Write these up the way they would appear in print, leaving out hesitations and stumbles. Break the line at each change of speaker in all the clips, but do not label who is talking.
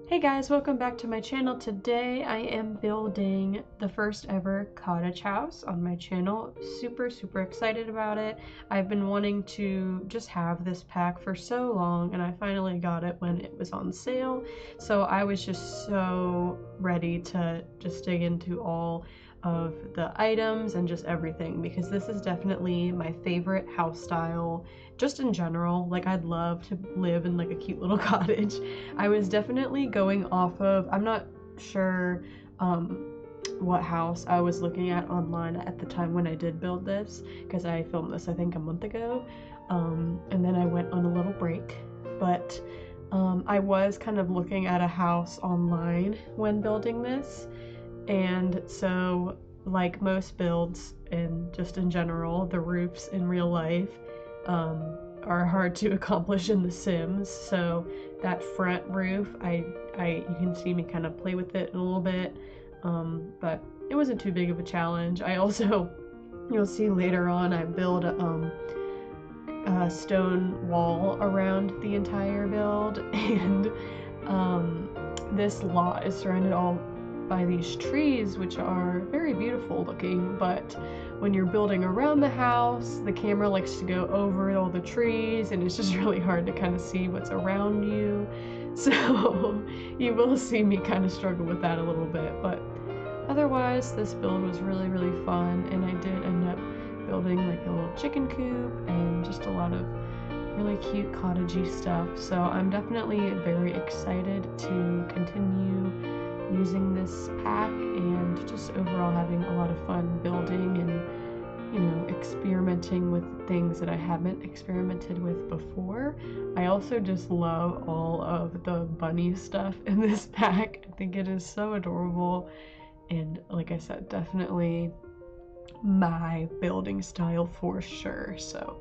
Hey guys, welcome back to my channel. Today I am building the first ever cottage house on my channel. Super excited about it. I've been wanting to just have this pack for so long and I finally got it when it was on sale. So I was just so ready to just dig into all of the items and just everything because this is definitely my favorite house style just in general. Like, I'd love to live in like a cute little cottage. I was definitely going off of, I'm not sure what house I was looking at online at the time when I did build this, because I filmed this I think a month ago, and then I went on a little break, but I was kind of looking at a house online when building this, and so like most builds and just in general, the roofs in real life are hard to accomplish in The Sims. So that front roof, you can see me kind of play with it a little bit, but it wasn't too big of a challenge. I also, you'll see later on, I build a stone wall around the entire build, and this lot is surrounded all by these trees, which are very beautiful looking, but when you're building around the house, the camera likes to go over all the trees and it's just really hard to kind of see what's around you. So you will see me kind of struggle with that a little bit, but otherwise this build was really fun, and I did end up building like a little chicken coop and just a lot of really cute cottagey stuff. So I'm definitely very excited to continue using this pack and just overall having a lot of fun building and, you know, experimenting with things that I haven't experimented with before. I also just love all of the bunny stuff in this pack. I think it is so adorable, and like I said, definitely my building style for sure. So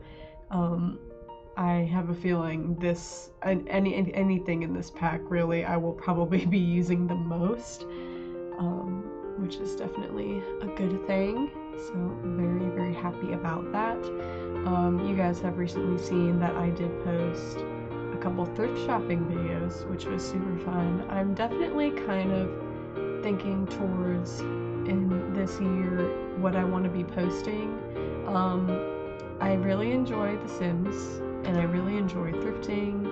I have a feeling this, anything in this pack really, I will probably be using the most, which is definitely a good thing. So very happy about that. You guys have recently seen that I did post a couple thrift shopping videos, which was super fun. I'm definitely kind of thinking towards in this year what I want to be posting. I really enjoy The Sims, and I really enjoy thrifting,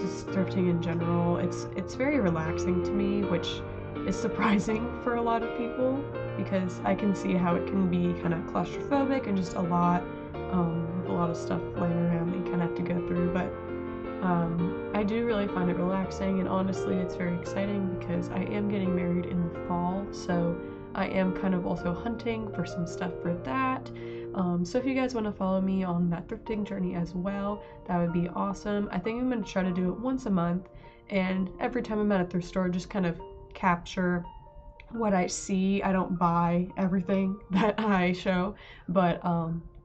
just thrifting in general. It's very relaxing to me, which is surprising for a lot of people, because I can see how it can be kind of claustrophobic and just a lot, with a lot of stuff laying around that you kind of have to go through, but I do really find it relaxing, and honestly it's very exciting because I am getting married in the fall, so I am kind of also hunting for some stuff for that. So if you guys want to follow me on that thrifting journey as well, that would be awesome. I think I'm going to try to do it once a month, and every time I'm at a thrift store, just kind of capture what I see. I don't buy everything that I show, but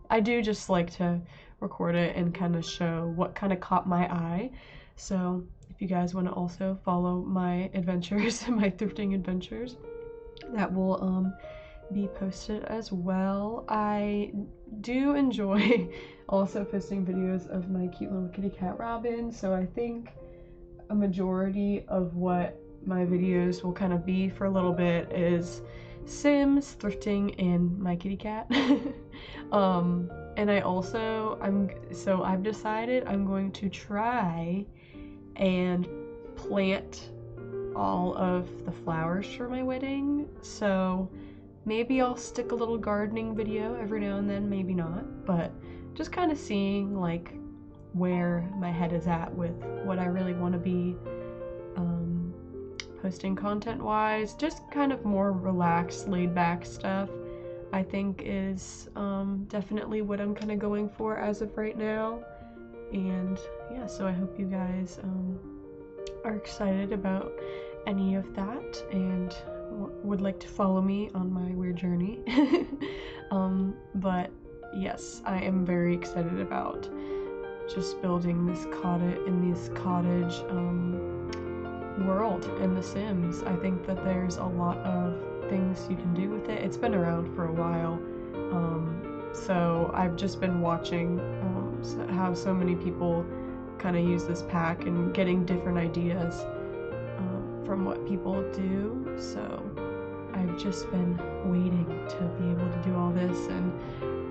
I do just like to record it and kind of show what kind of caught my eye. So if you guys want to also follow my adventures, my thrifting adventures, that will be posted as well. I do enjoy also posting videos of my cute little kitty cat Robin, so I think a majority of what my videos will kind of be for a little bit is Sims, thrifting, and my kitty cat. And I've decided I'm going to try and plant all of the flowers for my wedding, so maybe I'll stick a little gardening video every now and then, maybe not, but just kind of seeing like where my head is at with what I really want to be posting content wise. Just kind of more relaxed, laid back stuff, I think is definitely what I'm kind of going for as of right now. And yeah, so I hope you guys are excited about any of that and would like to follow me on my weird journey. But yes, I am very excited about just building this cottage world in The Sims. I think that there's a lot of things you can do with it. It's been around for a while, so I've just been watching how so many people kind of use this pack and getting different ideas from what people do. So I've just been waiting to be able to do all this, and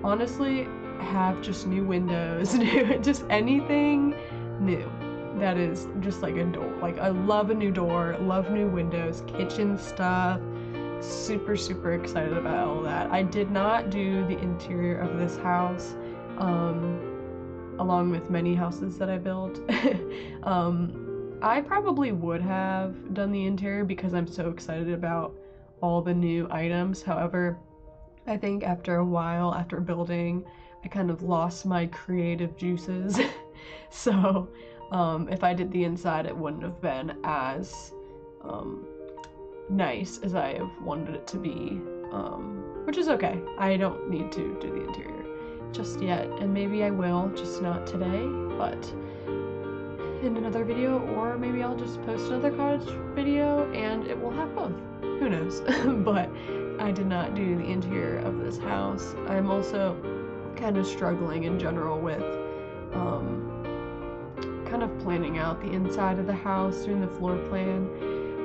honestly have just new windows, just anything new that is just like a door. Like, I love a new door, love new windows, kitchen stuff. Super, super excited about all that. I did not do the interior of this house, along with many houses that I built. I probably would have done the interior because I'm so excited about all the new items. However, I think after a while, after building, I kind of lost my creative juices. So if I did the inside, it wouldn't have been as nice as I have wanted it to be, which is okay. I don't need to do the interior just yet, and maybe I will, just not today, but in another video, or maybe I'll just post another cottage video and it will have both. Who knows? But I did not do the interior of this house. I'm also kind of struggling in general with kind of planning out the inside of the house, doing the floor plan.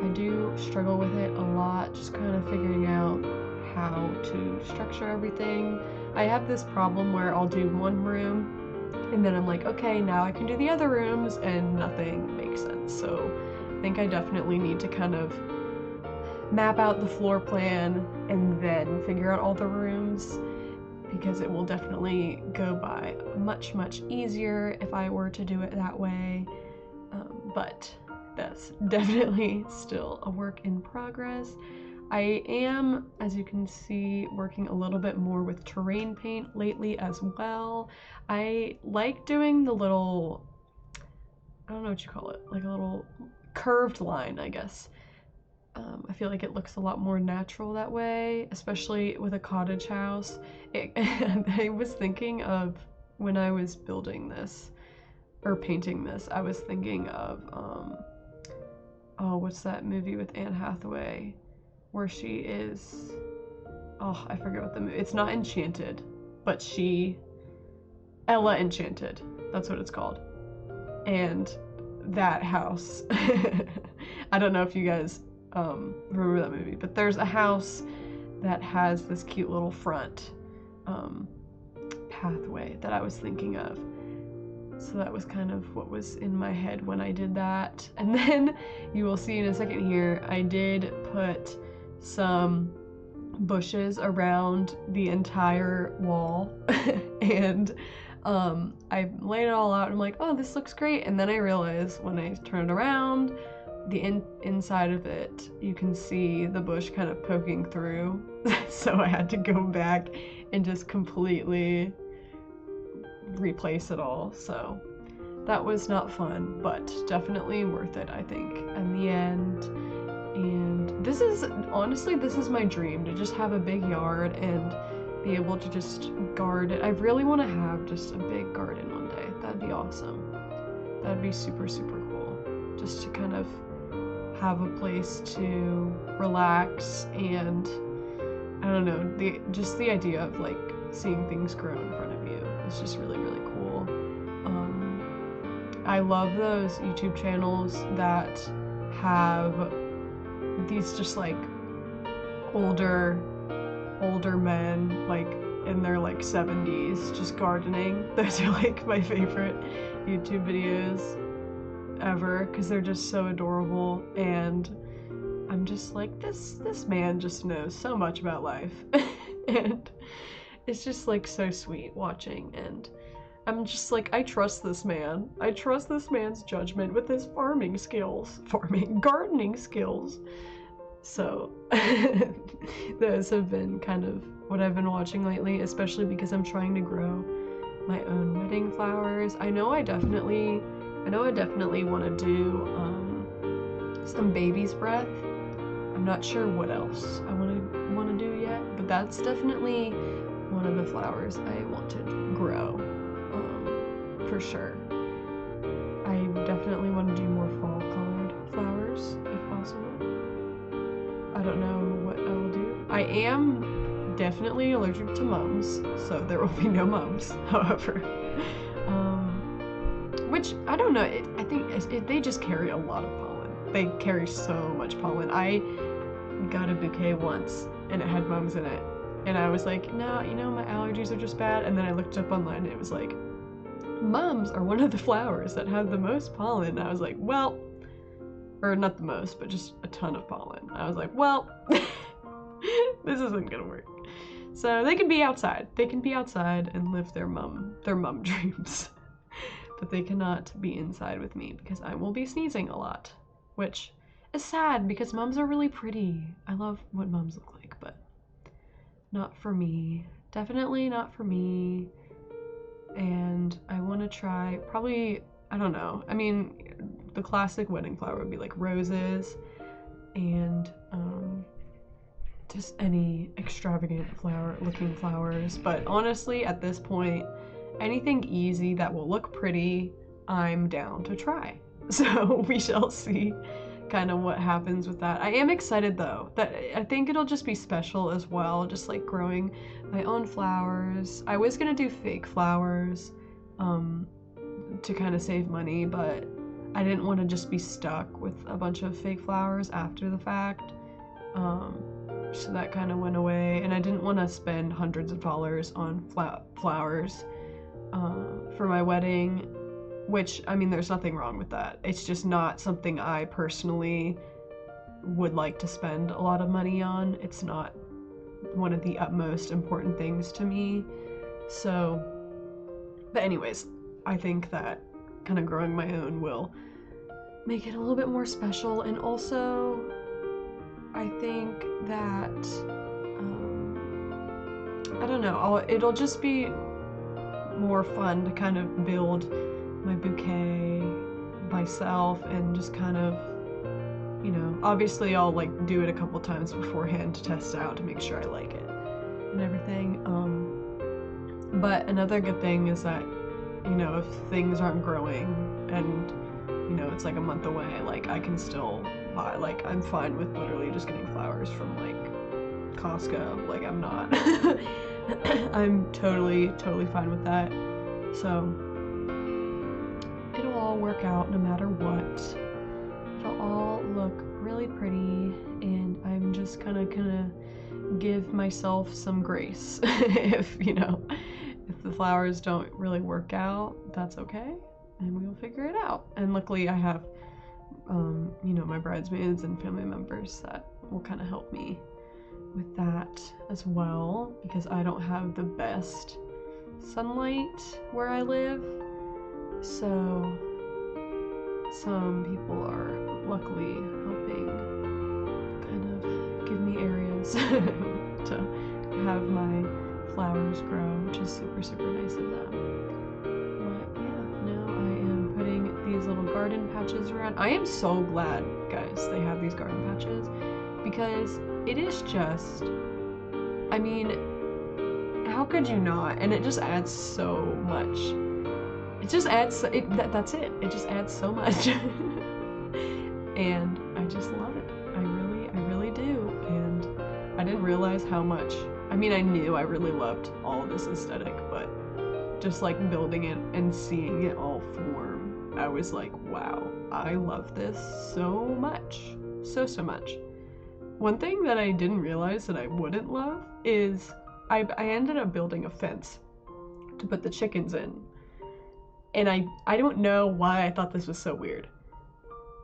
I do struggle with it a lot, just kind of figuring out how to structure everything. I have this problem where I'll do one room and then I'm like, okay, now I can do the other rooms, and nothing makes sense. So I think I definitely need to kind of map out the floor plan and then figure out all the rooms, because it will definitely go by much, much easier if I were to do it that way. But that's definitely still a work in progress. I am, as you can see, working a little bit more with terrain paint lately as well. I like doing the little, I don't know what you call it, like a little curved line, I guess. I feel like it looks a lot more natural that way, especially with a cottage house. I was thinking of, when I was building this, or painting this, I was thinking of, oh, what's that movie with Anne Hathaway, where she is, oh, I forget what the movie, it's not Enchanted, but Ella Enchanted, that's what it's called. And that house, I don't know if you guys remember that movie, but there's a house that has this cute little front pathway that I was thinking of. So that was kind of what was in my head when I did that. And then you will see in a second here, I did put some bushes around the entire wall. And I laid it all out and I'm like, oh, this looks great. And then I realized when I turn it around, the inside of it, you can see the bush kind of poking through. So I had to go back and just completely replace it all. So that was not fun, but definitely worth it, I think, in the end. And this is, honestly, this is my dream, to just have a big yard and be able to just garden. I really want to have just a big garden one day. That'd be awesome. That'd be super, super cool. Just to kind of have a place to relax, and I don't know, just the idea of like seeing things grow in front of you is just really, really cool. I love those YouTube channels that have these just like older men, like in their like 70s, just gardening. Those are like my favorite YouTube videos ever, because they're just so adorable, and I'm just like, this man just knows so much about life. And it's just like so sweet watching, and I'm just like, I trust this man. I trust this man's judgment with his gardening skills. So those have been kind of what I've been watching lately, especially because I'm trying to grow my own wedding flowers. I know I definitely want to do some baby's breath. I'm not sure what else I want to do yet, but that's definitely one of the flowers I want to grow, for sure. I definitely want to do more fall colored flowers if possible. I don't know what I will do. I am definitely allergic to mums, so there will be no mums, however. which I don't know. I think they just carry a lot of pollen. They carry so much pollen. I got a bouquet once and it had mums in it, and I was like, no, my allergies are just bad. And then I looked up online and it was like, mums are one of the flowers that have the most pollen. And I was like, well, or not the most, but just a ton of pollen. I was like, well, this isn't gonna work. So they can be outside. They can be outside and live their mum dreams. But they cannot be inside with me because I will be sneezing a lot, which is sad because mums are really pretty. I love what mums look like, but not for me. Definitely not for me. And I want to try probably, I don't know. I mean, the classic wedding flower would be like roses and just any extravagant looking flowers. But honestly, at this point, anything easy that will look pretty, I'm down to try. So we shall see kind of what happens with that. I am excited though, that I think it'll just be special as well, just like growing my own flowers. I was gonna do fake flowers to kind of save money, but I didn't want to just be stuck with a bunch of fake flowers after the fact. So that kind of went away, and I didn't want to spend hundreds of dollars on flowers for my wedding, which, I mean, there's nothing wrong with that. It's just not something I personally would like to spend a lot of money on. It's not one of the utmost important things to me. So, but anyways, I think that kind of growing my own will make it a little bit more special. And also, I think that, I don't know, it'll just be more fun to kind of build my bouquet myself and just kind of, obviously I'll like do it a couple times beforehand to test out to make sure I like it and everything. But another good thing is that, if things aren't growing and, it's like a month away, like I can still buy, like I'm fine with literally just getting flowers from like Costco. Like I'm not, I'm totally fine with that. So it'll all work out no matter what. It'll all look really pretty, and I'm just kind of gonna give myself some grace. if the flowers don't really work out, that's okay, and we'll figure it out. And luckily I have my bridesmaids and family members that will kind of help me with that as well, because I don't have the best sunlight where I live. So some people are luckily helping kind of give me areas to have my flowers grow, which is super nice of them. But yeah, now I am putting these little garden patches around. I am so glad, guys, they have these garden patches, because it is just, I mean, how could you not? And it just adds so much. It just adds, that's it. It just adds so much. And I just love it. I really do. And I didn't realize how much, I mean, I knew I really loved all of this aesthetic, but just like building it and seeing it all form, I was like, wow, I love this so much. So much. One thing that I didn't realize that I wouldn't love is I ended up building a fence to put the chickens in. And I don't know why I thought this was so weird.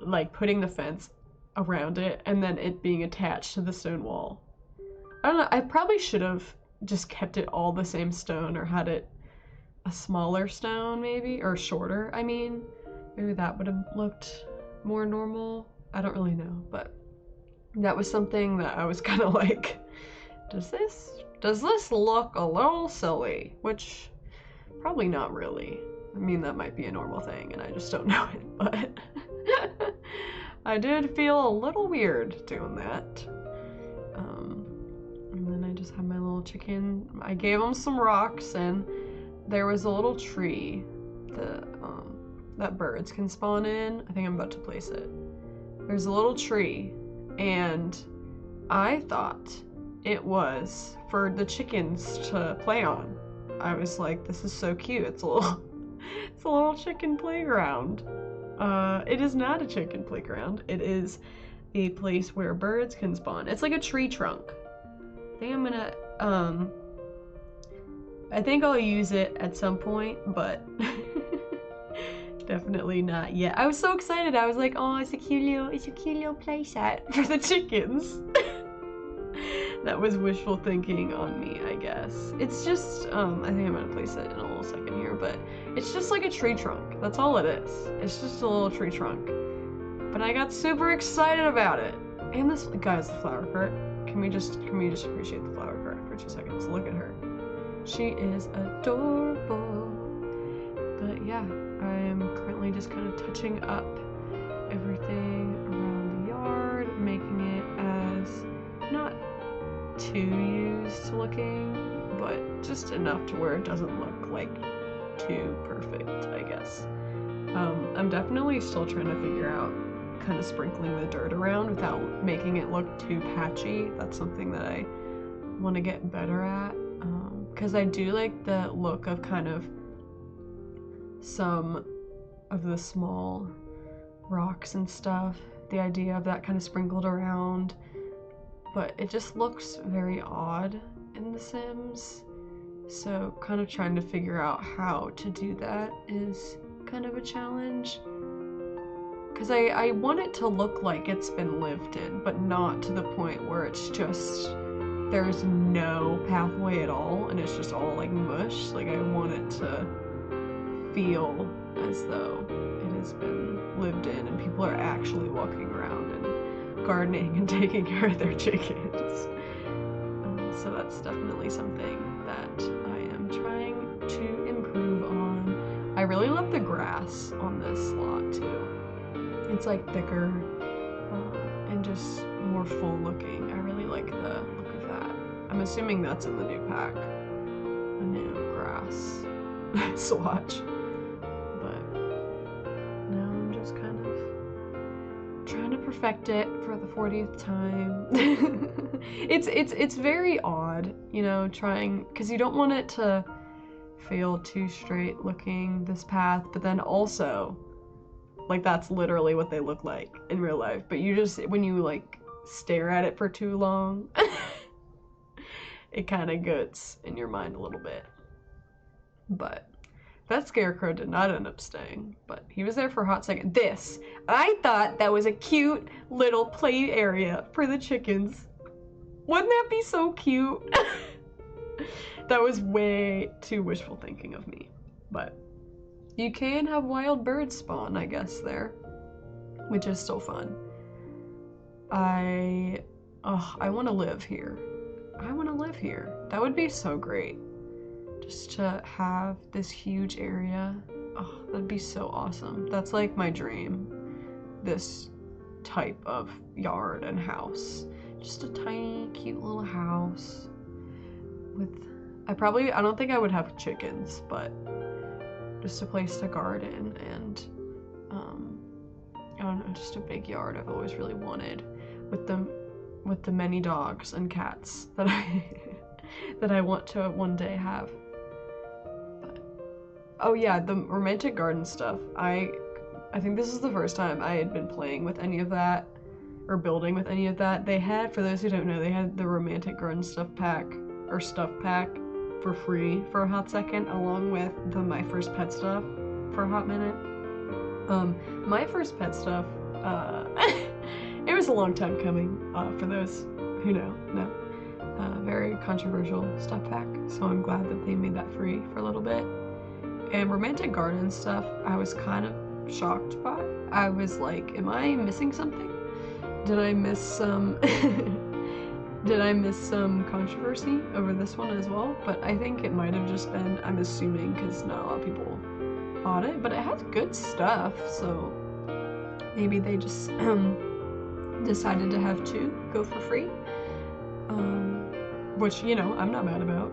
Like putting the fence around it and then it being attached to the stone wall. I don't know, I probably should have just kept it all the same stone, or had it a smaller stone maybe, or shorter, I mean. Maybe that would have looked more normal. I don't really know, but that was something that I was kind of like, does this look a little silly? Which, probably not really. I mean, that might be a normal thing and I just don't know it, but I did feel a little weird doing that. And then I just had my little chicken. I gave them some rocks, and there was a little tree that birds can spawn in. I think I'm about to place it. There's a little tree, and I thought it was for the chickens to play on. I was like, this is so cute. It's a It's a little chicken playground. It is not a chicken playground. It is a place where birds can spawn. It's like a tree trunk. I think I'm gonna, I think I'll use it at some point, but definitely not yet. I was so excited. I was like, oh, it's a cute little play set for the chickens. That was wishful thinking on me, I guess. It's just, I think I'm gonna place it in a little second here, but it's just like a tree trunk. That's all it is. It's just a little tree trunk. But I got super excited about it. And this, guys, the flower cart. Can we just appreciate the flower cart for 2 seconds? Look at her. She is adorable. But yeah, I am currently just kind of touching up everything around the yard, making it as not too used looking, but just enough to where it doesn't look like too perfect, I guess. I'm definitely still trying to figure out kind of sprinkling the dirt around without making it look too patchy. That's something that I want to get better at, because I do like the look of kind of some of the small rocks and stuff, the idea of that kind of sprinkled around, but it just looks very odd in The Sims, so kind of trying to figure out how to do that is kind of a challenge, because I want it to look like it's been lived in, but not to the point where it's just there's no pathway at all and it's just all like mush. Like, I want it to feel as though it has been lived in and people are actually walking around and gardening and taking care of their chickens. So that's definitely something that I am trying to improve on. I really love the grass on this lot too. It's like thicker and just more full looking. I really like the look of that. I'm assuming that's in the new pack, a new grass swatch. Trying to perfect it for the 40th time. It's very odd, you know, trying, because you don't want it to feel too straight looking, this path, but then also, like, that's literally what they look like in real life, but you just, when you like stare at it for too long, it kind of gets in your mind a little bit. But that scarecrow did not end up staying, but he was there for a hot second. I thought that was a cute little play area for the chickens. Wouldn't that be so cute? That was way too wishful thinking of me, but you can have wild birds spawn, I guess, there, which is still fun. I want to live here. I want to live here. That would be so great. Just to have this huge area. Oh, that'd be so awesome. That's like my dream. This type of yard and house. Just a tiny, cute little house with, I don't think I would have chickens, but just a place to garden and, I don't know, just a big yard I've always really wanted with the many dogs and cats that I want to one day have. Oh yeah, the romantic garden stuff. I think this is the first time I had been playing with any of that, or building with any of that. They had, for those who don't know, they had the romantic garden stuff pack, or stuff pack, for free for a hot second, along with the My First Pet stuff for a hot minute. My First Pet stuff, it was a long time coming, for those who know. Very controversial stuff pack, so I'm glad that they made that free for a little bit. And romantic garden stuff, I was kind of shocked by. I was like, am I missing something? Did I miss some controversy over this one as well? But I think it might have just been, I'm assuming, because not a lot of people bought it, but it has good stuff, so maybe they just decided to have two go for free. Which, you know, I'm not mad about.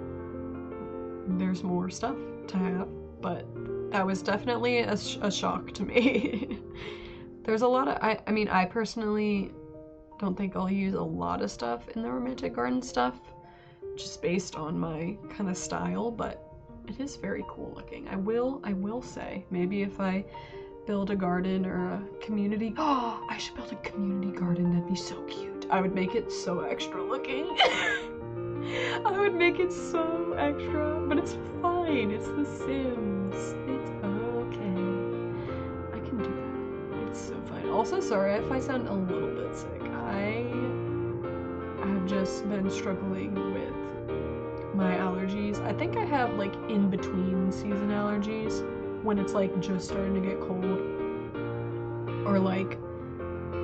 There's more stuff to have. But that was definitely a shock to me. There's a lot of, I mean, I personally don't think I'll use a lot of stuff in the romantic garden stuff, just based on my kind of style, but It is very cool looking. I will say, maybe if I build a garden or a community. Oh, I should build a community garden. That'd be so cute. I would make it so extra looking. I would make it so extra, but it's fine. It's The Sims. It's okay. I can do that. It's so fine. Also, sorry if I sound a little bit sick. I have just been struggling with my allergies. I think I have like in between season allergies when it's like just starting to get cold, or like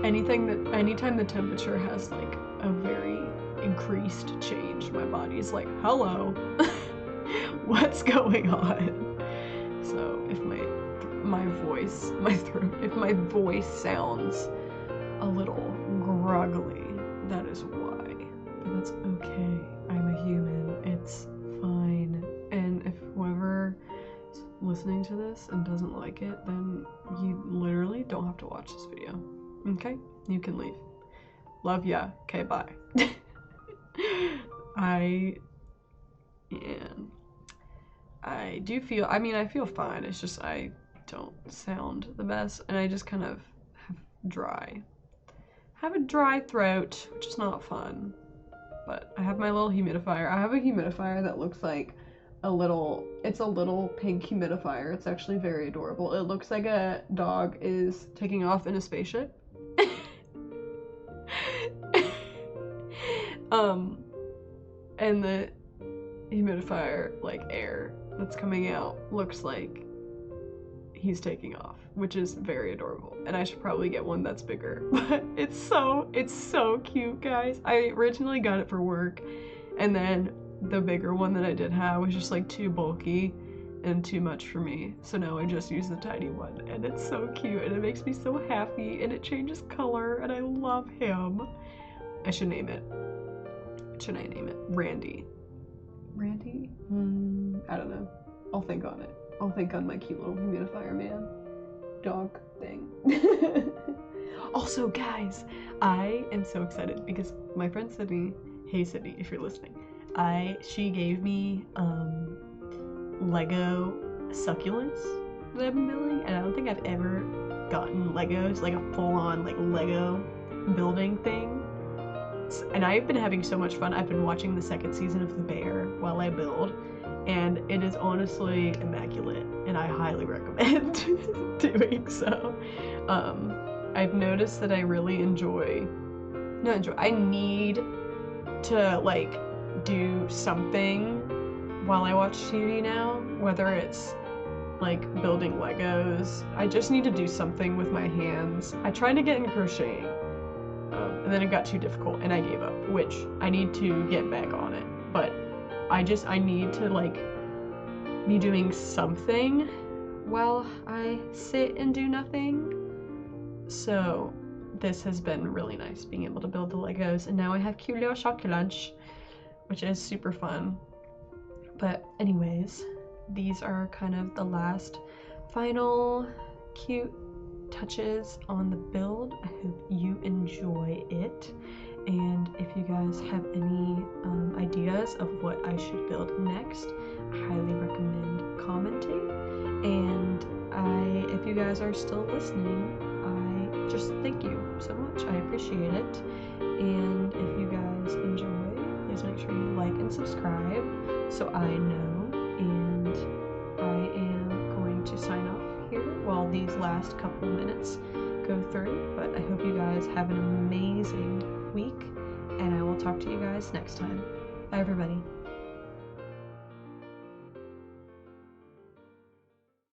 anytime the temperature has like a very increased change, my body's like, hello. What's going on? So if my voice sounds a little groggly, that is why. But that's okay. I'm a human. It's fine. And if whoever is listening to this and doesn't like it, then you literally don't have to watch this video. Okay? You can leave. Love ya. Okay, bye. I do feel, I feel fine. It's just I don't sound the best, and I just kind of have a dry throat, which is not fun. But I have my little humidifier. I have a humidifier that looks like it's a little pink humidifier. It's actually very adorable. It looks like a dog is taking off in a spaceship. And the humidifier, like air that's coming out, looks like he's taking off, which is very adorable. And I should probably get one that's bigger, but it's so cute, guys. I originally got it for work, and then the bigger one that I did have was just like too bulky and too much for me. So now I just use the tiny one, and it's so cute, and it makes me so happy, and it changes color, and I love him. I should name it. What should I name it? Randy. Randy? I don't know. I'll think on it. I'll think on my cute little humidifier man dog thing. Also, guys, I am so excited because my friend Sydney, hey Sydney, if you're listening, she gave me Lego succulents that I've been building, and I don't think I've ever gotten Legos, like a full-on like Lego building thing. And I've been having so much fun. I've been watching the second season of The Bear while I build, and it is honestly immaculate, and I highly recommend doing so. I've noticed that I really I need to like do something while I watch TV now, whether it's like building Legos. I just need to do something with my hands. I tried to get into crocheting, and then it got too difficult and I gave up, which I need to get back on it. But I need to like be doing something while I sit and do nothing. So this has been really nice, being able to build the Legos, and now I have cute little succulents, which is super fun. But anyways, these are kind of the last final cute touches on the build. I hope you enjoy it, and if you guys have any ideas of what I should build next, I highly recommend commenting. And if you guys are still listening, I just thank you so much. I appreciate it. And if you guys enjoy, please make sure you like and subscribe so I know. And I am going to sign off here while these last couple minutes go through. But I hope you guys have an amazing week, and I will talk to you guys next time. Bye, everybody.